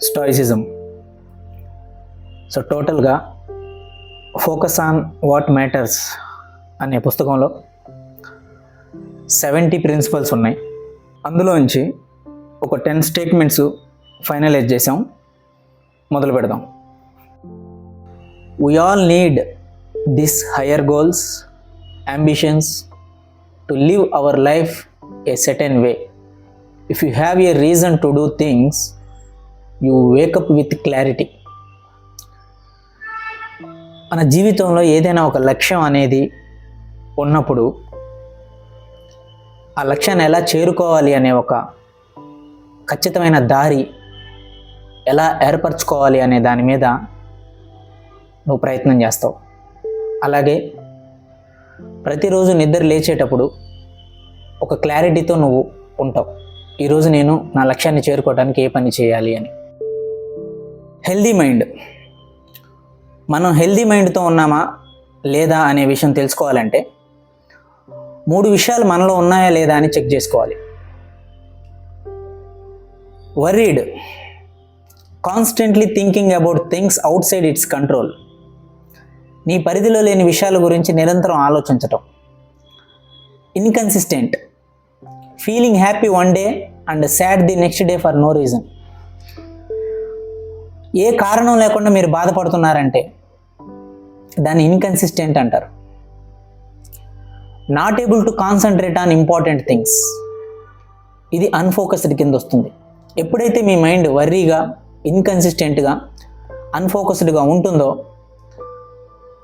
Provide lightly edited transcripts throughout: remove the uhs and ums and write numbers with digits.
Stoicism. So టోటల్గా focus on what matters అనే పుస్తకంలో 70 ప్రిన్సిపల్స్ ఉన్నాయి. అందులోంచి ఒక 10 స్టేట్మెంట్స్ ఫైనలైజ్ చేసాం. మొదలు పెడదాం. We all need these higher goals, ambitions to live our life a certain way. If you have a reason to do things, you wake up with clarity. మన జీవితంలో ఏదైనా ఒక లక్ష్యం అనేది ఉన్నప్పుడు ఆ లక్ష్యాన్ని ఎలా చేరుకోవాలి అనే ఒక ఖచ్చితమైన దారి ఎలా ఏర్పరచుకోవాలి అనే దాని మీద నువ్వు ప్రయత్నం చేస్తావు. అలాగే ప్రతిరోజు నిద్ర లేచేటప్పుడు ఒక క్లారిటీతో నువ్వు ఉంటావు. ఈరోజు నేను నా లక్ష్యాన్ని చేరుకోవడానికి ఏ పని చేయాలి అని. Healthy mind. మనం హెల్దీ మైండ్తో ఉన్నామా లేదా అనే విషయం తెలుసుకోవాలంటే 3 విషయాలు మనలో ఉన్నాయా లేదా అని చెక్ చేసుకోవాలి. Worried, constantly thinking about things outside its control. నీ పరిధిలో లేని విషయాల గురించి నిరంతరం ఆలోచించటం. Inconsistent, feeling happy one day and sad the next day for no reason. ఏ కారణం లేకుండా మీరు బాధపడుతున్నారంటే దాన్ని ఇన్కన్సిస్టెంట్ అంటారు. Not able to concentrate on important things. ఇది అన్ఫోకస్డ్ కింద వస్తుంది. ఎప్పుడైతే మీ మైండ్ వర్రీగా, ఇన్కన్సిస్టెంట్గా, అన్ఫోకస్డ్గా ఉంటుందో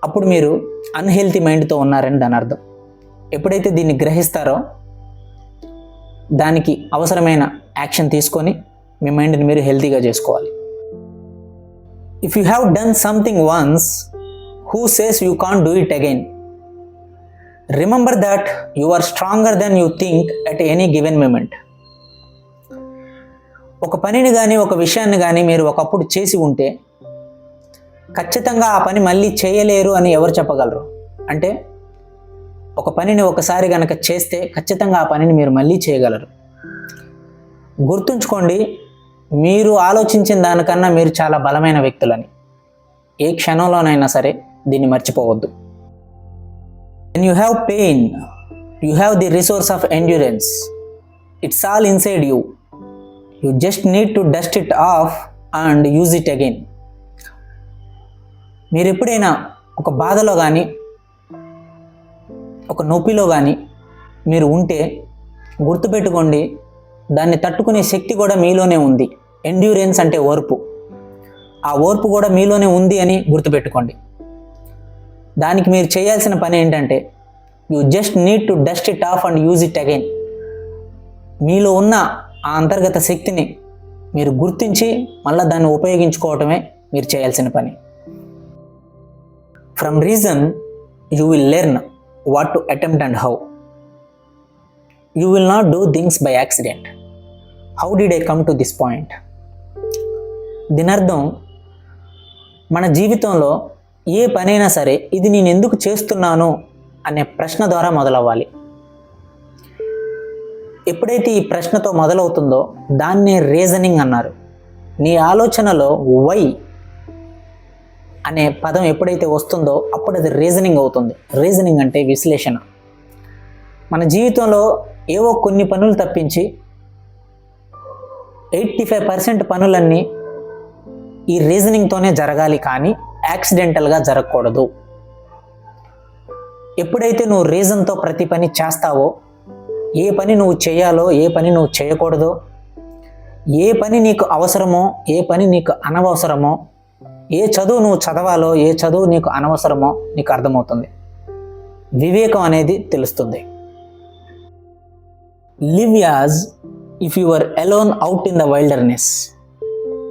అప్పుడు మీరు అన్హెల్తీ మైండ్తో ఉన్నారని దాని అర్థం. ఎప్పుడైతే దీన్ని గ్రహిస్తారో దానికి అవసరమైన యాక్షన్ తీసుకొని మీ మైండ్ని మీరు హెల్తీగా చేసుకోవాలి. If you have done something once, who says you can't do it again? Remember that you are stronger than you think at any given moment. ఒక పనిని కానీ ఒక విషయాన్ని కానీ మీరు ఒకప్పుడు చేసి ఉంటే ఖచ్చితంగా ఆ పని మళ్ళీ చేయలేరు అని ఎవరు చెప్పగలరు? అంటే ఒక పనిని ఒకసారి కనుక చేస్తే ఖచ్చితంగా ఆ పనిని మీరు మళ్ళీ చేయగలరు. గుర్తుంచుకోండి, మీరు ఆలోచించిన దానికన్నా మీరు చాలా బలమైన వ్యక్తులని. ఏ క్షణంలోనైనా సరే దీన్ని మర్చిపోవద్దు. When you have pain, you have the resource of endurance. It's all inside you. You just need to dust it of and use it again. మీరు ఎప్పుడైనా ఒక బాధలో కానీ ఒక నొప్పిలో కానీ మీరు ఉంటే గుర్తుపెట్టుకోండి, దాన్ని తట్టుకునే శక్తి కూడా మీలోనే ఉంది. ఎండ్యూరెన్స్ అంటే ఓర్పు. ఆ ఓర్పు కూడా మీలోనే ఉంది అని గుర్తుపెట్టుకోండి. దానికి మీరు చేయాల్సిన పని ఏంటంటే you just need to dust it of and use it again. మీలో ఉన్న ఆ అంతర్గత శక్తిని మీరు గుర్తించి మళ్ళీ దాన్ని ఉపయోగించుకోవటమే మీరు చేయాల్సిన పని. From reason you will learn what to attempt and how. You will not do things by accident. How did I come to this point? దీని అర్థం, మన జీవితంలో ఏ పనైనా సరే ఇది నేను ఎందుకు చేస్తున్నాను అనే ప్రశ్న ద్వారా మొదలవ్వాలి. ఎప్పుడైతే ఈ ప్రశ్నతో మొదలవుతుందో దాన్నే రీజనింగ్ అన్నారు. నీ ఆలోచనలో వై అనే పదం ఎప్పుడైతే వస్తుందో అప్పుడు అది రీజనింగ్ అవుతుంది. రీజనింగ్ అంటే విశ్లేషణ. మన జీవితంలో ఏవో కొన్ని పనులు తప్పించి 85% పనులన్నీ ఈ రీజనింగ్తోనే జరగాలి, కానీ యాక్సిడెంటల్గా జరగకూడదు. ఎప్పుడైతే నువ్వు రీజన్తో ప్రతి పని చేస్తావో, ఏ పని నువ్వు చేయాలో, ఏ పని నువ్వు చేయకూడదో, ఏ పని నీకు అవసరమో, ఏ పని నీకు అనవసరమో, ఏ చదువు నువ్వు చదవాలో, ఏ చదువు నీకు అనవసరమో నీకు అర్థమవుతుంది. వివేకం అనేది తెలుస్తుంది. Live as if you are alone out in the wilderness.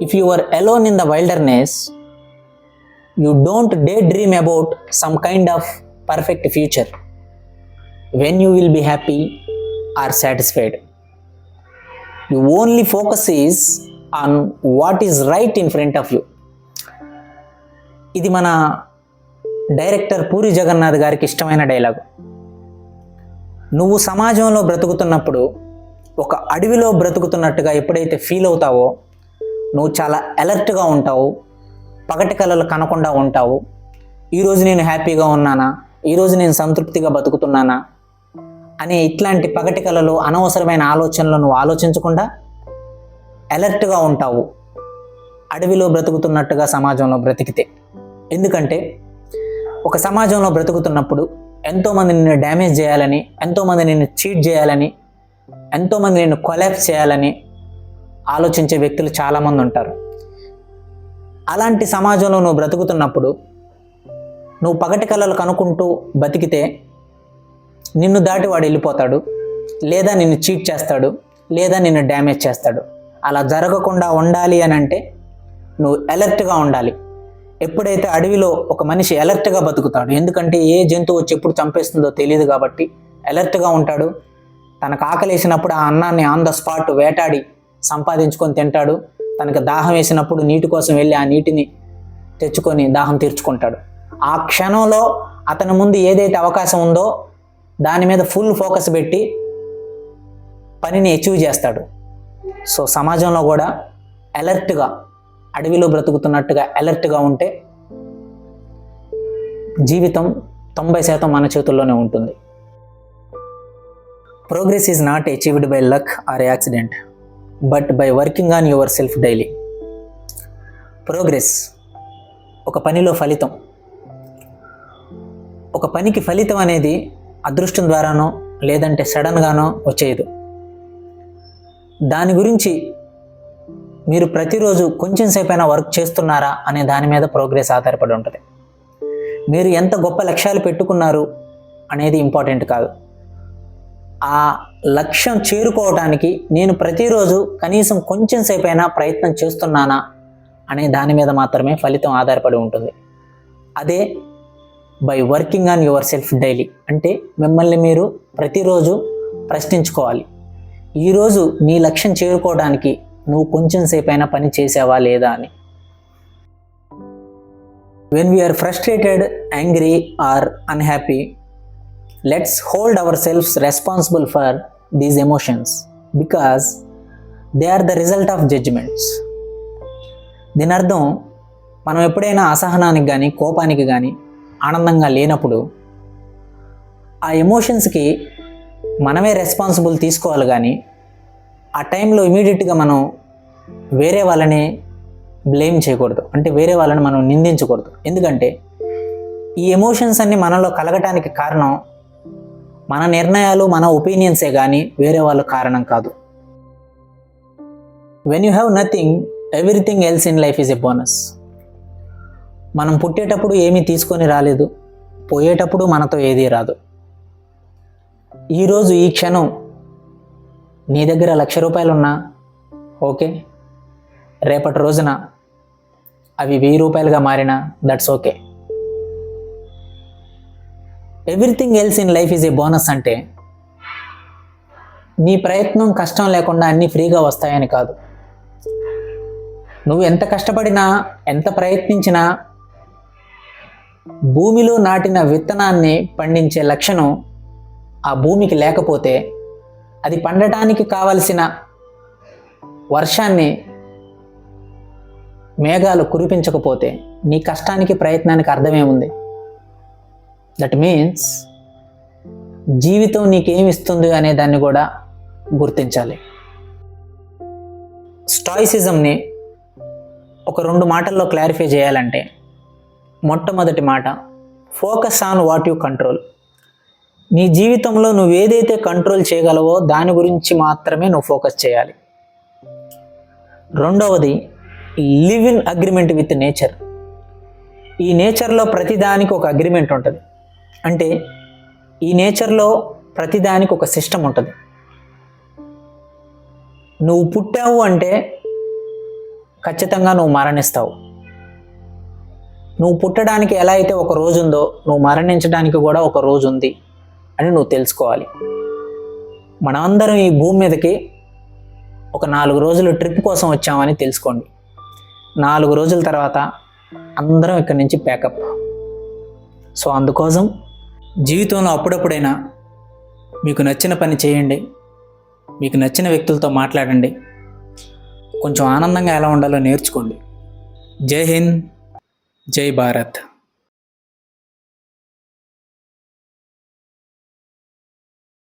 If you are alone in the wilderness, you don't daydream about some kind of perfect future when you will be happy or satisfied. You only focus is on what is right in front of you. ఇది మన director puri Jagannadh గారికి ఇష్టమైన dialogue. నువ్వు సమాజంలో బ్రతుకుతున్నప్పుడు ఒక అడవిలో బ్రతుకుతున్నట్టుగా ఎప్పుడైతే feel అవుతావో నువ్వు చాలా అలర్ట్గా ఉంటావు, పగటి కలలు కనకుండా ఉంటావు. ఈరోజు నేను హ్యాపీగా ఉన్నానా, ఈరోజు నేను సంతృప్తిగా బతుకుతున్నానా అనే ఇట్లాంటి పగటి కలలు, అనవసరమైన ఆలోచనలు నువ్వు ఆలోచించకుండా అలర్ట్గా ఉంటావు అడవిలో బ్రతుకుతున్నట్టుగా సమాజంలో బ్రతికితే. ఎందుకంటే ఒక సమాజంలో బ్రతుకుతున్నప్పుడు ఎంతోమంది నిన్ను డ్యామేజ్ చేయాలని, ఎంతోమంది నిన్ను చీట్ చేయాలని, ఎంతోమంది నిన్ను కొలాప్స్ చేయాలని ఆలోచించే వ్యక్తులు చాలామంది ఉంటారు. అలాంటి సమాజంలో నువ్వు బ్రతుకుతున్నప్పుడు నువ్వు పగటి కలలు కనుక్కుంటూ బతికితే నిన్ను దాటి వాడు వెళ్ళిపోతాడు, లేదా నిన్ను చీట్ చేస్తాడు, లేదా నిన్ను డ్యామేజ్ చేస్తాడు. అలా జరగకుండా ఉండాలి అని అంటే నువ్వు అలర్ట్గా ఉండాలి. ఎప్పుడైతే అడవిలో ఒక మనిషి అలర్ట్గా బతుకుతాడు, ఎందుకంటే ఏ జంతువు వచ్చి ఎప్పుడు చంపేస్తుందో తెలియదు కాబట్టి అలర్ట్గా ఉంటాడు. తనకు ఆకలేసినప్పుడు ఆ అన్నాన్ని ఆన్ ద స్పాట్ వేటాడి సంపాదించుకొని తింటాడు. తనకు దాహం వేసినప్పుడు నీటి కోసం వెళ్ళి ఆ నీటిని తెచ్చుకొని దాహం తీర్చుకుంటాడు. ఆ క్షణంలో అతని ముందు ఏదైతే అవకాశం ఉందో దాని మీద ఫుల్ ఫోకస్ పెట్టి పనిని అచీవ్ చేస్తాడు. సో సమాజంలో కూడా అలర్ట్గా, అడవిలో బ్రతుకుతున్నట్టుగా అలర్ట్గా ఉంటే జీవితం 90% మన చేతుల్లోనే ఉంటుంది. Progress is not achieved by luck or accident but by working on yourself daily. Progress ఒక పనిలో ఫలితం. ఒక పనికి ఫలితం అనేది అదృష్టం ద్వారానో లేదంటే సడన్గానో వచ్చేది. దాని గురించి మీరు ప్రతిరోజు కొంచెం సేపైనా వర్క్ చేస్తున్నారా అనే దాని మీద ప్రోగ్రెస్ ఆధారపడి ఉంటుంది. మీరు ఎంత గొప్ప లక్ష్యాలు పెట్టుకున్నారు అనేది ఇంపార్టెంట్ కాదు. ఆ లక్ష్యం చేరుకోవడానికి నేను ప్రతిరోజు కనీసం కొంచెం సేపైనా ప్రయత్నం చేస్తున్నానా అనే దాని మీద మాత్రమే ఫలితం ఆధారపడి ఉంటుంది. అదే by working on yourself daily అంటే మిమ్మల్ని మీరు ప్రతిరోజు ప్రశ్నించుకోవాలి, ఈరోజు నీ లక్ష్యం చేరుకోవడానికి నువ్వు కొంచెం సేపైనా పని చేసావా లేదా అని. When we are frustrated, angry or unhappy, let's hold ourselves responsible for these emotions because they are the result of judgements. దీని అర్థం, మనం ఎప్పుడైనా అసహనానికి కానీ కోపానికి కానీ ఆనందంగా లేనప్పుడు ఆ ఎమోషన్స్కి మనమే రెస్పాన్సిబుల్ తీసుకోవాలి. కానీ ఆ టైంలో ఇమీడియట్గా మనం వేరే వాళ్ళని బ్లేమ్ చేయకూడదు, అంటే వేరే వాళ్ళని మనం నిందించకూడదు. ఎందుకంటే ఈ ఎమోషన్స్ అన్నీ మనలో కలగటానికి కారణం మన నిర్ణయాలు, మన ఒపీనియన్సే కానీ వేరే వాళ్ళ కారణం కాదు. When you have nothing, everything else in life is a bonus. మనం పుట్టేటప్పుడు ఏమీ తీసుకొని రాలేదు, పోయేటప్పుడు మనతో ఏదీ రాదు. ఈరోజు ఈ క్షణం నీ దగ్గర 1,00,000 రూపాయలు ఉన్నా ఓకే, రేపటి రోజున అవి 1000 రూపాయలుగా మారినా that's okay. Everything else in life is a bonus అంటే నీ ప్రయత్నం కష్టం లేకుండా అన్నీ ఫ్రీగా వస్తాయని కాదు. నువ్వు ఎంత కష్టపడినా, ఎంత ప్రయత్నించినా భూమిలో నాటిన విత్తనాన్ని పండించే లక్షణం ఆ భూమికి లేకపోతే, అది పండటానికి కావలసిన వర్షాన్ని మేఘాలు కురిపించకపోతే నీ కష్టానికి ప్రయత్నానికి అర్థమేముంది? దట్ మీన్స్ జీవితం నీకేమిస్తుంది అనే దాన్ని కూడా గుర్తించాలి. స్టాయిసిజంని ఒక 2 మాటల్లో క్లారిఫై చేయాలంటే, మొట్టమొదటి మాట, focus on what you control. నీ జీవితంలో నువ్వు ఏదైతే కంట్రోల్ చేయగలవో దాని గురించి మాత్రమే నువ్వు ఫోకస్ చేయాలి. రెండవది, live in agreement with nature. ఈ నేచర్లో ప్రతిదానికి ఒక అగ్రిమెంట్ ఉంటుంది. అంటే ఈ నేచర్లో ప్రతిదానికి ఒక సిస్టమ్ ఉంటుంది. నువ్వు పుట్టావు అంటే ఖచ్చితంగా నువ్వు మరణిస్తావు. నువ్వు పుట్టడానికి ఎలా అయితే ఒక రోజు ఉందో, నువ్వు మరణించడానికి కూడా ఒక రోజు ఉంది అని నువ్వు తెలుసుకోవాలి. మనమందరం ఈ భూమి మీదకి ఒక 4 రోజులు ట్రిప్ కోసం వచ్చామని తెలుసుకోండి. 4 రోజుల తర్వాత అందరం ఇక్కడి నుంచి ప్యాకప్. సో అందుకోసం జీవితంలో అప్పుడప్పుడైనా మీకు నచ్చిన పని చేయండి, మీకు నచ్చిన వ్యక్తులతో మాట్లాడండి, కొంచెం ఆనందంగా ఎలా ఉండాలో నేర్చుకోండి. జై హింద్, జై భారత్.